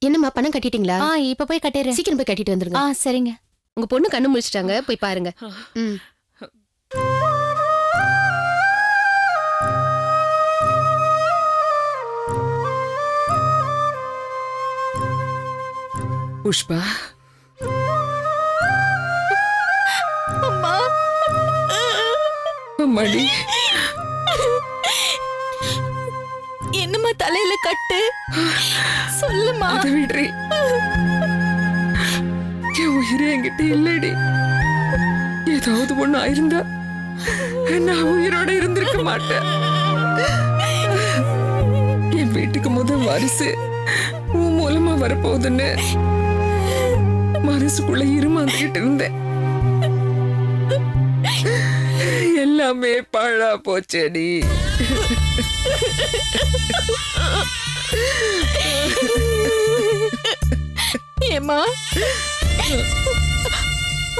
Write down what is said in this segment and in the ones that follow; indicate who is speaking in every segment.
Speaker 1: என்னம்மா பணம் கட்டிட்டீங்களா?
Speaker 2: இப்ப போய் கட்டிடுறேன்.
Speaker 1: சீக்கிரம் போய் கட்டிட்டு வந்துருங்க.
Speaker 2: சரிங்க.
Speaker 1: உங்க பொண்ணு கண்ணு முழிச்சிட்டாங்க, போய் பாருங்க. ம்.
Speaker 3: புஷ்பா,
Speaker 2: அம்மா,
Speaker 3: அம்மாடி,
Speaker 2: என்னம்மா தலையில கட்டு? சொல்லுமா.
Speaker 3: அதை விடுறி. என் உயிரே என்கிட்ட இல்லடி. ஏதாவது ஒண்ணு ஆயிருந்தா நான் உயிரோட இருந்திருக்க மாட்டேன். என் வீட்டுக்கு முதல் வாரிசு உன் மூலமா வரப்போகுதுன்னு மனசுக்குள்ள இருமாந்துகிட்டு இருந்தேன். எல்லாமே பாழா போச்சேடி.
Speaker 2: ஏமா,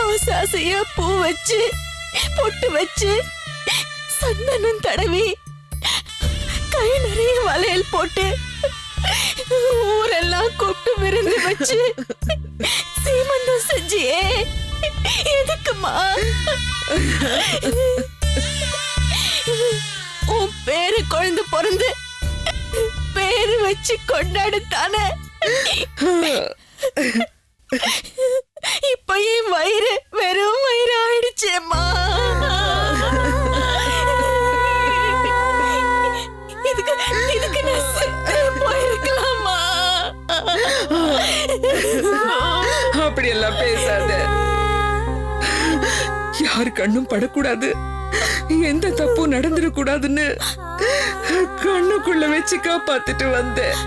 Speaker 2: ஆசாசையா பூ வச்சு பொட்டு வச்சு சந்தனம் தடவி கை நிறைய வளையல் போட்டு ஊரெல்லாம் கூப்பிட்டு விருந்து வச்சு சீமந்தம் செஞ்சியே, எதுக்குமா? உன் பேரு குழந்தை பிறந்து பேரு வச்சு கொண்டாடுத்தானே. இப்ப என் வயிறு வெறும் வயிறு ஆயிடுச்சேம்மா. இதுக்கு நான் செத்து போயிருக்கலாமா?
Speaker 3: அப்படியெல்லாம் பேசாத. யாரு கண்ணும் படக்கூடாது, எந்த தப்பும் நடந்துடக்கூடாதுன்னு கண்ணுக்குள்ள வச்சு காப்பாத்திட்டு வந்தேன்.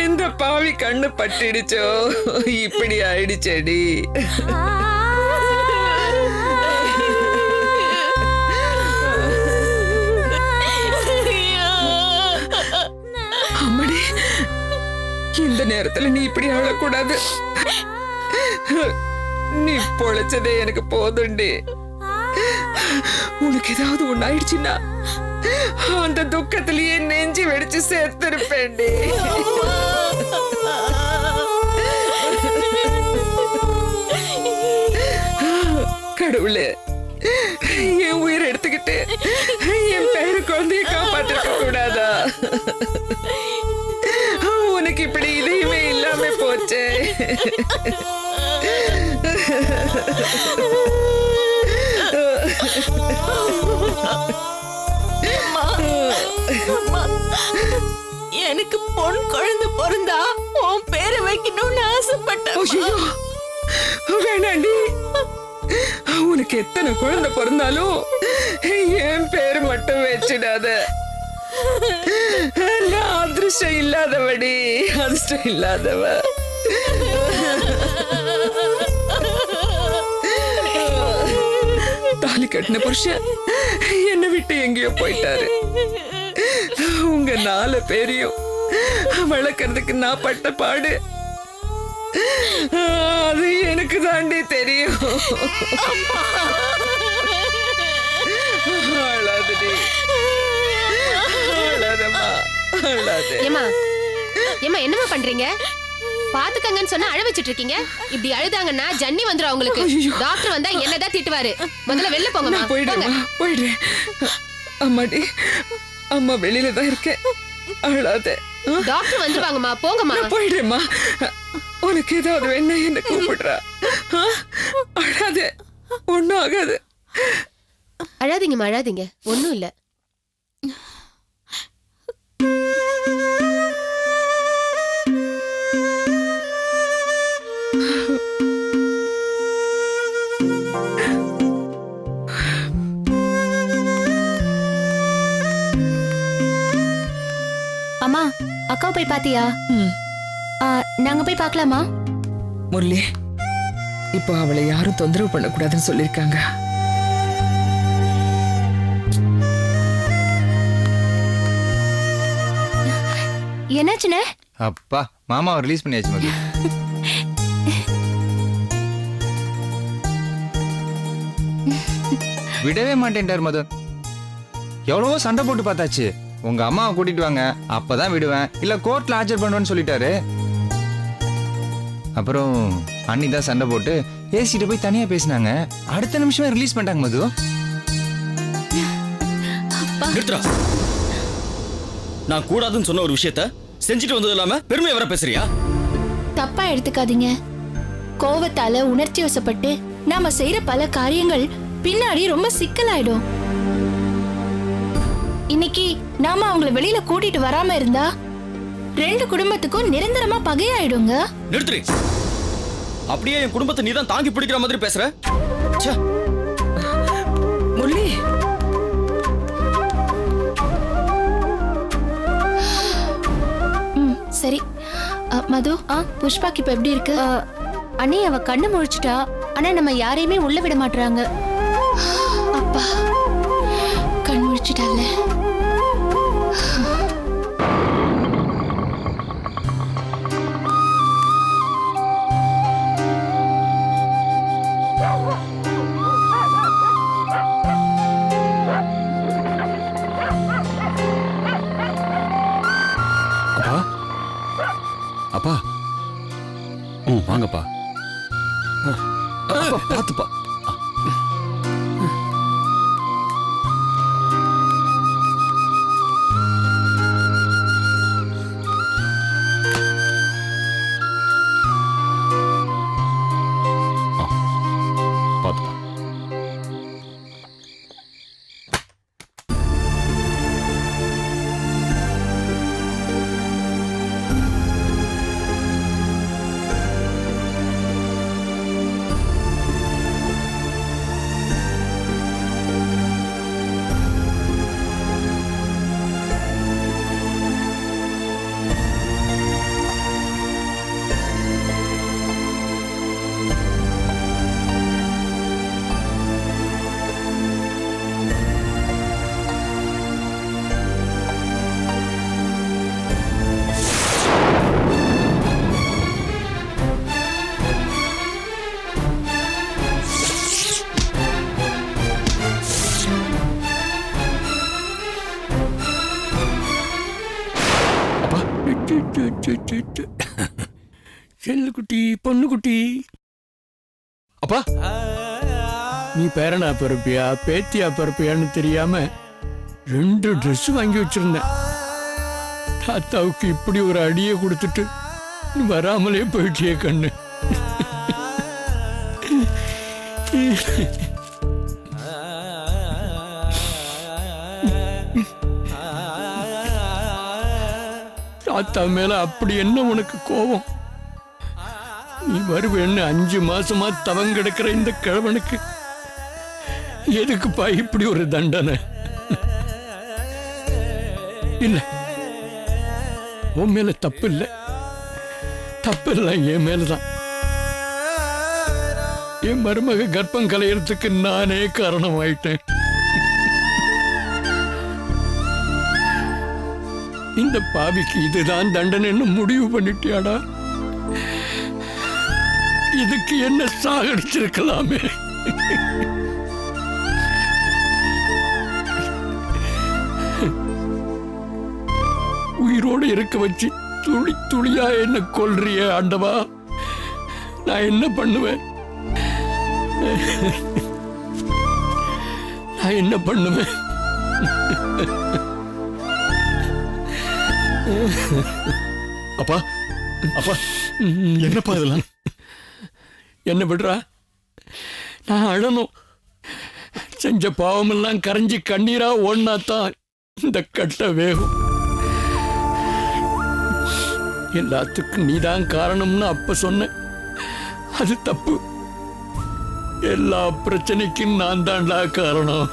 Speaker 3: எந்த பாவி கண்ணு பட்டிடுச்சோ இப்படி ஆயிடுச்சேடி. அம்மாடி, இந்த நேரத்துல நீ இப்படி அழக்கூடாது. நீ பொழைச்சதே எனக்கு போதுண்டி. உனக்கு ஏதாவது ஒண்ணு ஆயிடுச்சுன்னா அந்த துக்கத்திலேயே நெஞ்சு வெடிச்சு சேர்த்திருப்பேன்டி. கடவுளே, என் உயிரை எடுத்துக்கிட்டு என் பேரு குழந்தைய காப்பாற்றிருக்க கூடாதா? உனக்கு இப்படி இதையுமே இல்லாம போச்சே.
Speaker 2: எனக்கு பொன் குழந்தை பிறந்தா உன் பேரை வைக்கணும்னு ஆசைப்பட்டேன்.
Speaker 3: வேணாண்டி, உனக்கு எத்தனை குழந்தை பிறந்தாலும் என் பேரு மட்டும் வச்சிடாத. நான் அதிர்ஷ்டம் இல்லாதவடி, அதிர்ஷ்டம் இல்லாதவ. தாலி கட்டின புருஷன் என்னை விட்டு எங்கேயோ போயிட்டாரு. உங்க 4 பேரையும் வளர்க்கறதுக்கு நான் பட்ட பாடு அது எனக்கு தாண்டி தெரியும். அழாதடி, அழாதம்மா, அழாதே.
Speaker 1: ஏமா, ஏமா என்னமா பண்றீங்க? பாத்துக்கங்கன்னு சொன்னா அழ வச்சிட்டு இருக்கீங்க. இப்படி அழுதாங்கன்னா ஜன்னி வந்துரும் அவங்களுக்கு. டாக்டர் வந்தா என்னதான் திட்டுவாரு. முதல்ல வெளில போங்கம்மா.
Speaker 3: போயிடுறேன். அம்மாடி, அம்மா வெளியில தான் இருக்கேன், அழாத.
Speaker 1: டாக்டர் வந்துருவாங்கம்மா, போங்கம்மா.
Speaker 3: போயிடுறேம்மா. உனக்கு ஏதாவது வேணா என்ன கூப்பிடுறா. அழாத, ஒண்ணும் ஆகாது.
Speaker 1: அழாதீங்கம்மா, அழாதீங்க, ஒண்ணும் இல்ல.
Speaker 2: அம்மா, அக்கா போய் பாத்தியா? நாங்க போய் பார்க்கலாமா?
Speaker 3: முரளி, இப்போ அவளை யாரும் தொந்தரவு பண்ணக்கூடாதுன்னு சொல்லிருக்காங்க.
Speaker 2: என்னாச்சுனே?
Speaker 4: அப்பா, மாமாவை ரிலீஸ் பண்ணியாச்சு மதி. விடவே மாட்டேன்டார் மதன். எவ்வளவோ சண்டை போட்டு பார்த்தாச்சு, உங்க அம்மாவை கூட்டிட்டு வாங்க, அப்பதான் விடுவேன், இல்ல கோர்ட்ல ஆஜர் பண்ணுவேன்னு சொல்லிட்டாரு. அப்புறம் அண்ணி தான் சண்டை போட்டு ஏசிட்டு போய் தனியா பேசினாங்க. அடுத்த நிமிஷமே ரிலீஸ் பண்ணிட்டாங்க மது.
Speaker 5: நிறுத்துறா. நான் கூடாதுன்னு சொன்ன ஒரு விஷயத்த செஞ்சுட்டு வந்தது இல்லாம பெருமையை வர பேசுறியா?
Speaker 2: தப்பா எடுத்துக்காதீங்க. கோவத்தால உணர்ச்சி வசப்பட்டு நாம செய்யற பல காரியங்கள் பின்னாடி ரொம்ப சிக்கலாயிடும். இன்னைக்கு நாம அவங்கள வெளியில கூட்டிட்டு வராம இருந்தா 2 குடும்பத்துக்கும் நிரந்தரமா பகையாயிடுங்க.
Speaker 5: நிறுத்துறி. அப்படியே என் குடும்பத்தை நீதான் தாங்கி பிடிக்கிற மாதிரி பேசுற. ச்சே.
Speaker 3: முரளி,
Speaker 2: சரி மது, புஷ்பாக்கு இப்ப எப்படி இருக்கு? அண்ணே, அவ கண்ணு முழிச்சிட்டா. ஆனா நம்ம யாரையுமே உள்ள விட மாட்டாங்க. அப்பா, கண் முழிச்சிட்டால.
Speaker 5: அப்பா, வாங்கப்பா. பாத்துப்பா. பாத்துப்பா.
Speaker 6: செல்லுக்குட்டி, பொண்ணுக்குட்டி.
Speaker 5: அப்பா,
Speaker 6: நீ பேரனா பிறப்பியா பேத்தியா பிறப்பியான்னு தெரியாம 2 ட்ரெஸ் வாங்கி வச்சிருந்தேன். தாத்தாவுக்கு இப்படி ஒரு அடியை கொடுத்துட்டு நீ வராமலே போயிட்டியே கண்ணு. தாத்தா மேல அப்படி என்ன உனக்கு கோபம்? நீ வருவேன்னு 5 மாசமா தவம் கிடக்கிற இந்த கிழவனுக்கு எதுக்குப்பா இப்படி ஒரு தண்டனை? இல்ல, உன் மேல தப்பு இல்ல, தப்பு எல்லாம் என் மேலதான். என் மருமக கர்ப்பம் கலையறதுக்கு நானே காரணமாயிட்டேன். இந்த பாவிக்கு இதுதான் தண்டனைன்னு முடிவு பண்ணிட்டியாடா? இதுக்கு என்ன சாகடிச்சிருக்கலாமே. உயிரோடு இருக்க வச்சு துளி துளியா என்ன கொல்றிய ஆண்டவா. நான் என்ன பண்ணுவேன்? நான் என்ன பண்ணுவேன்?
Speaker 5: அப்பா, அப்பா, என்னப்பா இதெல்லாம்?
Speaker 6: என்ன விடுறா? நான் அழணும். செஞ்ச பாவமெல்லாம் கரைஞ்சி கண்ணீரா ஓடினாத்தான் இந்த கட்ட வேகும். எல்லாத்துக்கும் நீதான் காரணம்னு அப்ப சொன்ன, அது தப்பு. எல்லா பிரச்சனைக்கும் நான் தான்டா காரணம்.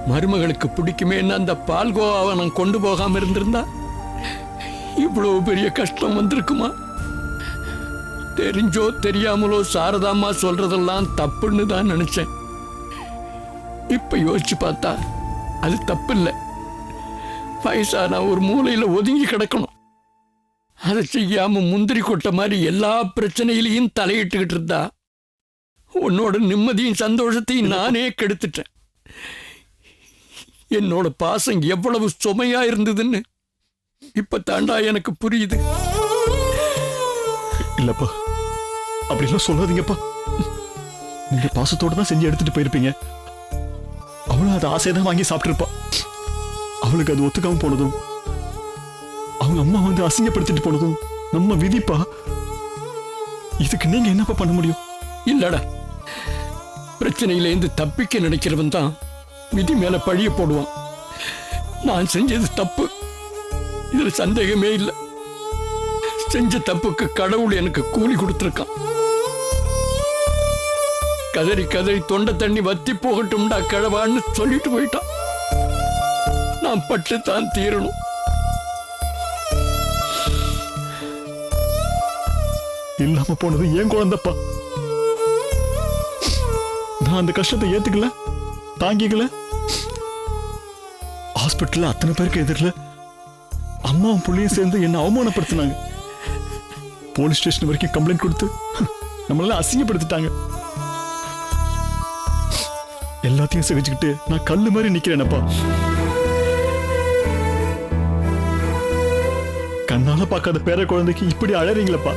Speaker 6: மருமகளுக்கு பிடிக்குமேன்னு அந்த பால்கோவாவை நான் கொண்டு போகாம இருந்திருந்தா இவ்வளவு பெரிய கஷ்டம் வந்திருக்குமா? தெரிஞ்சோ தெரியாமலோ சாரதாம்மா சொல்றதெல்லாம் தப்புன்னு தான் நினைச்சேன். இப்ப யோசிச்சு பார்த்தா அது தப்பு இல்லை. வயசான ஒரு மூலையில ஒதுங்கி கிடக்கணும். அதை செய்யாம முந்திரி கொட்ட மாதிரி எல்லா பிரச்சனையிலையும் தலையிட்டுக்கிட்டு இருந்தா உன்னோட நிம்மதியும் சந்தோஷத்தையும் நானே கெடுத்துட்டேன். என்னோட பாசம் எவ்வளவு சுமையா இருந்ததுன்னு இப்ப தாண்டா எனக்கு புரியுது.
Speaker 7: இல்லப்பா, அப்படிலாம் சொல்லாதீங்கப்பா. நீங்க பாசத்தோட தான் செஞ்சு எடுத்துட்டு போயிருப்பீங்க. அவளும் அதை ஆசையதான் வாங்கி சாப்பிட்டுருப்பா. அவளுக்கு அது ஒத்துக்காம போனதும், அவங்க அம்மா வந்து அசிங்கப்படுத்திட்டு போனதும் நம்ம விதிப்பா. இதுக்கு நீங்க என்னப்பா பண்ண முடியும்?
Speaker 6: இல்லடா, பிரச்சனையிலேருந்து தப்பிக்க நினைக்கிறவன் தான் விதி மேல பழிய போடுவான். நான் செஞ்சது தப்பு, இதுல சந்தேகமே இல்லை. செஞ்ச தப்புக்கு கடவுள் எனக்கு கூலி கொடுத்திருக்கான். கதறி கதறி தொண்டை தண்ணி வத்தி போகட்டும்டா கிழவான்னு சொல்லிட்டு போயிட்டான். நான் பட்டு தான் தீரணும்.
Speaker 7: இல்லாம போனது ஏன் குழந்தைப்பா. நான் அந்த கஷ்டத்தை ஏத்துக்கல, தாங்கிக்கல. ஹாஸ்பிட்டல்ல அத்தனை பேருக்கு எதிரில் அம்மாவும் புள்ளையும் சேர்ந்து என்ன அவமானப்படுத்தினாங்க. போலீஸ் ஸ்டேஷன் வரைக்கும் கம்ப்ளைண்ட் கொடுத்து நம்மளால அசிங்கப்படுத்திட்டாங்க. எல்லாத்தையும் சகிச்சுக்கிட்டு நான் கல்லு மாதிரி நிக்கிறேனப்பா. கண்ணால பார்க்காத பேர குழந்தைக்கு இப்படி அழறீங்களப்பா.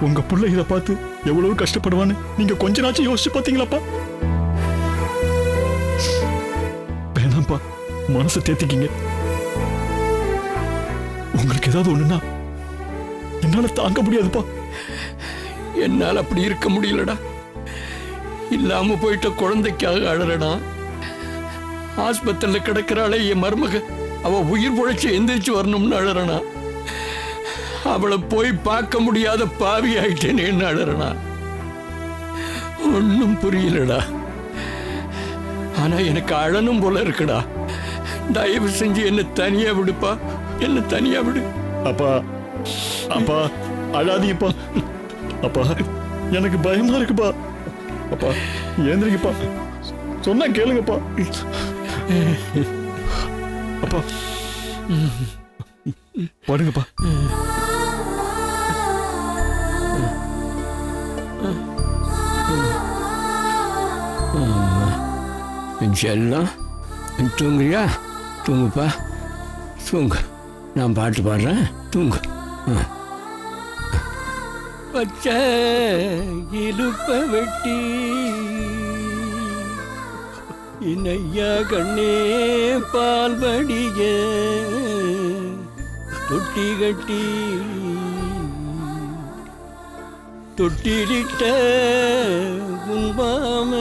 Speaker 7: உங்க புள்ள இதை பார்த்து எவ்வளவு கஷ்டப்படுவான்னு நீங்க கொஞ்ச நாச்சும் யோசிச்சு பார்த்தீங்களாப்பா? வேணாம்ப்பா, மனசை தேத்திக்கிங்க. உங்களுக்கு ஏதாவது ஒண்ணுன்னா என்னால தாங்க முடியாதுப்பா.
Speaker 6: என்னால் அப்படி இருக்க முடியலடா. இல்லாம போயிட்ட குழந்தைக்காக அழறடா. ஆஸ்பத்திரியில கிடக்கிறாளே என் மருமக, அவ உயிர் பொழைச்சு எந்திரிச்சு வரணும்னு அழறனா. அவளை போய் பார்க்க முடியாத பாவி ஆயிட்டேன்னு அழறனா. ஒன்னும் புரியலடா. ஆனா எனக்கு அழனும் போல இருக்குடா. தயவு செஞ்சு என்ன தனியா விடுப்பா, என்ன தனியா விடு.
Speaker 7: அப்பா, அப்பா அழாதீங்கப்பா. அப்பா, எனக்கு பயமா இருக்குப்பா. அப்பா ஏந்திரிங்கப்பா, சொன்னா கேளுங்கப்பா. அப்பா படுங்கப்பா.
Speaker 6: செல்லம், தூங்குறியா? தூங்குப்பா, தூங்கு. நான் பாட்டு பாடுறேன், தூங்கு. பச்சை இலுப்ப வெட்டி இனையா கண்ணே பால் வடிய தொட்டி கட்டி தொட்டிலிட்ட கும்பாம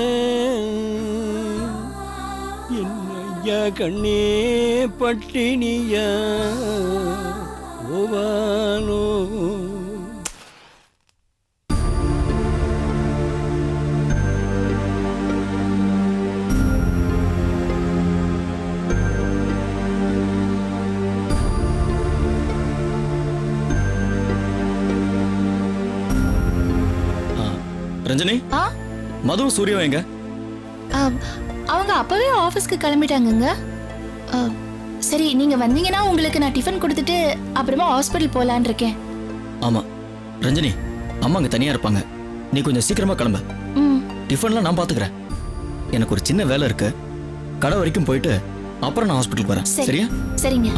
Speaker 6: என்னையா கண்ணே பட்டினியா ஓவானோ.
Speaker 5: ரஞ்சனி,
Speaker 2: ஆ
Speaker 5: மது சூர்யா எங்க?
Speaker 2: அவங்க அப்பவே ஆபீஸ்க்கு கிளம்பிட்டாங்கங்க. சரி, நீங்க வந்தீங்கன்னா உங்களுக்கு நான் டிஃபன் கொடுத்துட்டு அப்புறமா ஹாஸ்பிட்டல் போலான்னு இருக்கேன்.
Speaker 5: ஆமா ரஞ்சனி, அம்மா அங்க தனியா இருப்பாங்க. நீ கொஞ்சம் சீக்கிரமா கிளம்ப. டிஃபன்லாம் நான் பாத்துக்கிறேன். எனக்கு ஒரு சின்ன வேலை இருக்கு. கடை வரைக்கும் போயிட்டு அப்புறம் நான் ஹாஸ்பிட்டலுக்கு வரேன். சரியா?
Speaker 2: சரிங்க.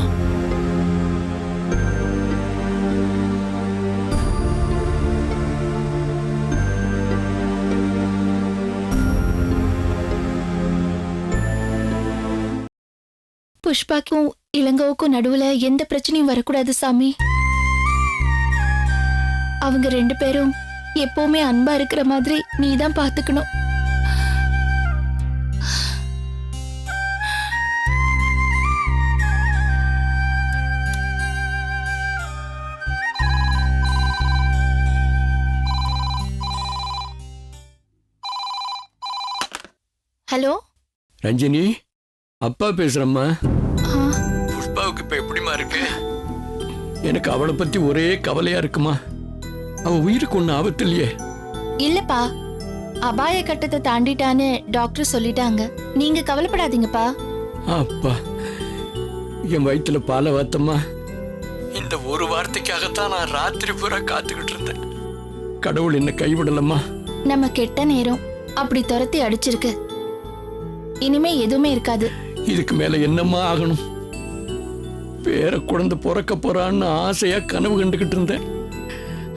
Speaker 2: புஷ்பாக்கும் இளங்கோவுக்கும் நடுவுல எந்த பிரச்சனையும் வரக்கூடாது சாமி. அவங்க 2 பேரும் எப்பவுமே அன்பா இருக்கிற மாதிரி நீ தான் பாத்துக்கணும். ஹலோ
Speaker 6: ரஞ்சினி, அப்பா பேசுறம்மா. புஷ்பாவுக்கு இப்ப எப்படிமா இருக்கு? எனக்கு அவளை பத்தி ஒரே கவலையா இருக்குமா. அவ உயிருக்கு ஒண்ணு ஆபத்து இல்லையே?
Speaker 2: இல்லப்பா, அபாய கட்டத்தை தாண்டிட்டான்னு டாக்டர் சொல்லிட்டாங்க. நீங்க கவலைப்படாதீங்கப்பா.
Speaker 6: அப்பா, என் வயிற்றுல பாலை வாத்தம்மா. இந்த ஒரு வார்த்தைக்காகத்தான் நான் ராத்திரி பூரா காத்துக்கிட்டு இருந்தேன். கடவுள் என்ன கைவிடலம்மா.
Speaker 2: நம்ம கெட்ட நேரம் அப்படி துரத்தி அடிச்சிருக்கு. இனிமே எதுவுமே இருக்காது.
Speaker 6: இதுக்கு மேல என்னம்மா ஆகணும்? வேற குழந்தை பிறக்க போறான்னு ஆசையா கனவு கண்டுகிட்டு இருந்தேன்.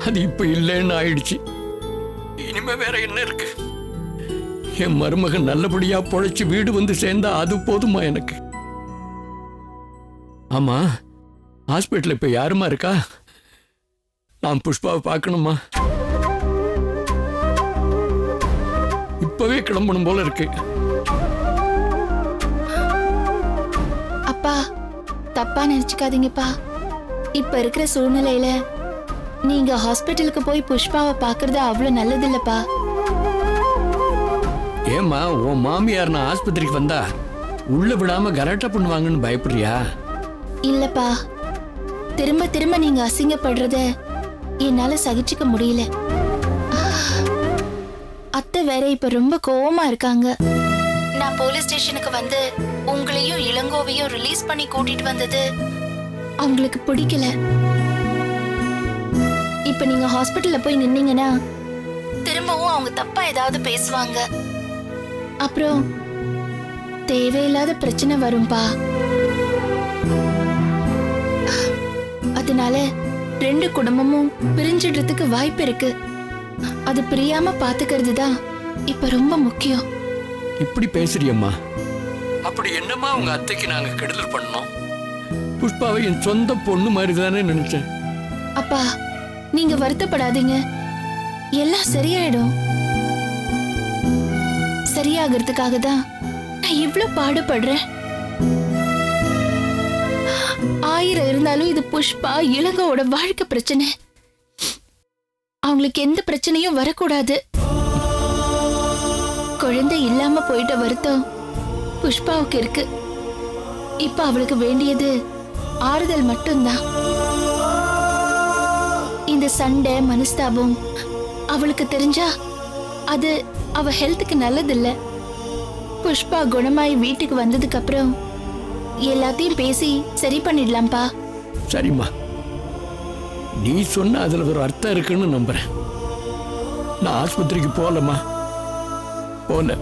Speaker 6: அது இப்ப இல்லைன்னு ஆயிடுச்சு. இனிமே வேற என்ன இருக்கு? என் மருமகன் நல்லபடியா பொழைச்சு வீடு வந்து சேர்ந்தா அது போதுமா எனக்கு? ஆமா, ஹாஸ்பிட்டல் இப்ப யாருமா இருக்கா? நான் புஷ்பாவை பார்க்கணுமா? இப்பவே கிளம்பணும் போல இருக்கு.
Speaker 2: அப்பா தப்பா நினைச்சுக்காதீங்கப்பா. இப்ப இருக்கிற சூழ்நிலையில நீங்க ஹாஸ்பிட்டலுக்கு போய் புஷ்பாவை பாக்குறது அவ்வளவு நல்லது இல்லப்பா.
Speaker 6: ஏம்மா, உன் மாமியார் நான் ஆஸ்பத்திரிக்கு வந்தா உள்ள விடாம கலாட்டா பண்ணுவாங்கன்னு பயப்படுறியா?
Speaker 2: இல்லப்பா, திரும்ப திரும்ப நீங்க அசிங்கப்படுறத என்னால சகிச்சுக்க முடியல. அத்தை வேற இப்ப ரொம்ப கோவமா இருக்காங்க. நான் போலீஸ் ஸ்டேஷனுக்கு வந்து உங்களையும் இளங்கோவையும் ரிலீஸ் பண்ணி கூட்டிட்டு வந்தது அவங்களுக்கு பிடிக்கல. இப்ப நீங்க ஹாஸ்பிட்டல்ல போய் நின்னீங்கன்னா திரும்பவும் அவங்க தப்பா ஏதாவது பேசுவாங்க. அப்புறம் தேவையில்லாத பிரச்சனை வரும்பா. அதனால 2 குடும்பமும் பிரிஞ்சிடுறதுக்கு வாய்ப்பு இருக்கு. அது பிரியாம பாத்துக்கிறது தான் இப்ப ரொம்ப முக்கியம்.
Speaker 6: இப்படி பேசுறியம்மா? அப்படி என்னம்மா உங்க அத்தைக்கு நாங்க கெடுதல் பண்ணோம்? புஷ்பாவை என் சொந்த பொண்ணு மாதிரி தானே நினைச்சேன்.
Speaker 2: அப்பா நீங்க வருத்தப்படாதீங்க, எல்லாம் சரியாயிடும். சரியாகிறதுக்காக தான் நான் இவ்ளோ பாடுபடுறேன். 1000 இருந்தாலும் இது புஷ்பா இளங்கோட வாழ்க்கை பிரச்சனை. அவங்களுக்கு எந்த பிரச்சனையும் வரக்கூடாது. குழந்தை இல்லாம போயிட்ட வருத்தம் புஷ்பாவுக்கு இருக்கு. இப்ப அவளுக்கு வேண்டியது ஆறுதல் மட்டும்தான். இந்த சண்டை மனஸ்தாபம் அவளுக்கு தெரிஞ்சா அது அவ ஹெல்த்துக்கு நல்லதில்ல. புஷ்பா குணமாயி வீட்டுக்கு வந்ததுக்கு அப்புறம் எல்லாத்தையும் பேசி சரி பண்ணிடலாம்ப்பா.
Speaker 6: சரிம்மா, நீ சொன்ன அதுல ஒரு அர்த்தம் இருக்குன்னு நம்புறேன். நான் ஆஸ்பத்திரிக்கு போகலம்மா, போல.